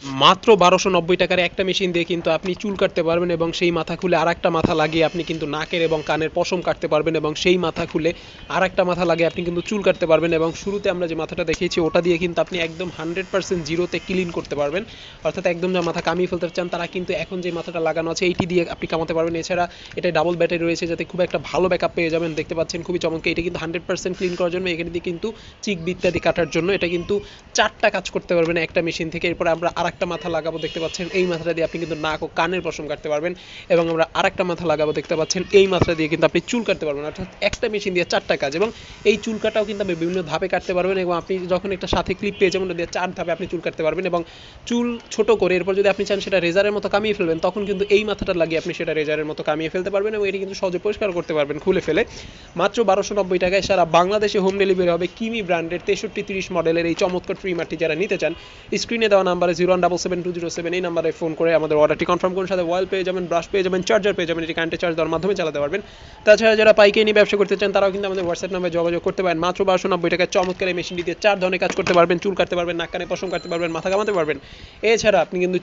মাত্র ১২৯০ টাকার একটা মেশিন দিয়ে কিন্তু আপনি চুল কাটতে পারবেন এবং সেই মাথা খুলে আরেকটা মাথা লাগিয়ে আপনি কিন্তু নাকের এবং কানের পশম কাটতে পারবেন এবং সেই মাথা খুলে আরেকটা মাথা লাগিয়ে আপনি কিন্তু চুল কাটতে পারবেন এবং শুরুতে আমরা যে মাথাটা দেখিয়েছি ওটা দিয়ে কিন্তু আপনি একদম 100% জিরোতে ক্লিন করতে পারবেন। অর্থাৎ একদম যা মাথা কামিয়ে ফেলতে চান তারা কিন্তু এখন যে মাথাটা লাগানো আছে এইটি দিয়ে আপনি কামাতে পারবেন। এছাড়া এটা ডাবল ব্যাটারি রয়েছে যাতে খুব একটা ভালো ব্যাকআপ পেয়ে যাবেন। দেখতে পাচ্ছেন খুবই চমৎকার। এটা কিন্তু 100% ক্লিন করার জন্য, এখানে দিয়ে কিন্তু চিক ইত্যাদি কাটার জন্য এটা কিন্তু 4টা কাজ করতে পারবেন একটা মেশিন থেকে। এরপর আমরা আরেকটা মাথা লাগাবো, দেখতে পাচ্ছেন এই মাথাটা দিয়ে আপনি কিন্তু নাক ও কানের পশম কাটতে পারবেন এবং আমরা আরেকটা মাথা লাগাবো, দেখতে পাচ্ছেন এই মাথাটা দিয়ে কিন্তু আপনি চুল কাটতে পারবেন। অর্থাৎ একটা মেশিন দিয়ে 4টা কাজ এবং এই চুল কাটাও কিন্তু আপনি বিভিন্ন ধাপে কাটতে পারবেন এবং আপনি যখন একটা সাথে ক্লিপ পেয়ে যাবেন ওটা দিয়ে 4 ধাপে আপনি চুল কাটতে পারবেন এবং চুল ছোট করে এরপর যদি আপনি চান সেটা রেজারের মতো কামিয়ে ফেলবেন তখন কিন্তু এই মাথাটা লাগিয়ে আপনি সেটা রেজারের মতো কামিয়ে ফেলতে পারবেন এবং এটি কিন্তু সহজে পরিষ্কার করতে পারবেন খুলে ফেলে। মাত্র ১২৯০ টাকায় সারা বাংলাদেশে হোম ডেলিভারি হবে কিমি ব্র্যান্ডের 6330 মডেলের এই চমৎকার ট্রিমারটি। যারা নিতে চান স্ক্রিনে দেওয়া নাম্বারে 0177207 এই নাম্বারে ফোন করে আমাদের অর্ডারটি কনফার্ম করুন। সাথে অয়েল পেয়ে যাবেন, ব্রাশ পেয়ে যাবেন, চার্জার পেয়ে যাবেন। এটি কারেন্টে চার্জ দেওয়ার মাধ্যমে চালাতে পারবেন। তাছাড়া যারা পাইকারি নিয়ে ব্যবসা করতে চান তারাও কিন্তু আমাদের হোয়াটসঅ্যাপ নাম্বারে যোগাযোগ করতে পারেন। মাত্র ১২৯০ টাকায় চমৎকার এই মেশিনটি দিয়ে 4 ধরনের কাজ করতে পারবেন। চুল কাটতে পারবেন, নাক কানে পশম কাটতে পারবেন, মাথা কামাতে পারবেন। এছাড়া আপনি কিন্তু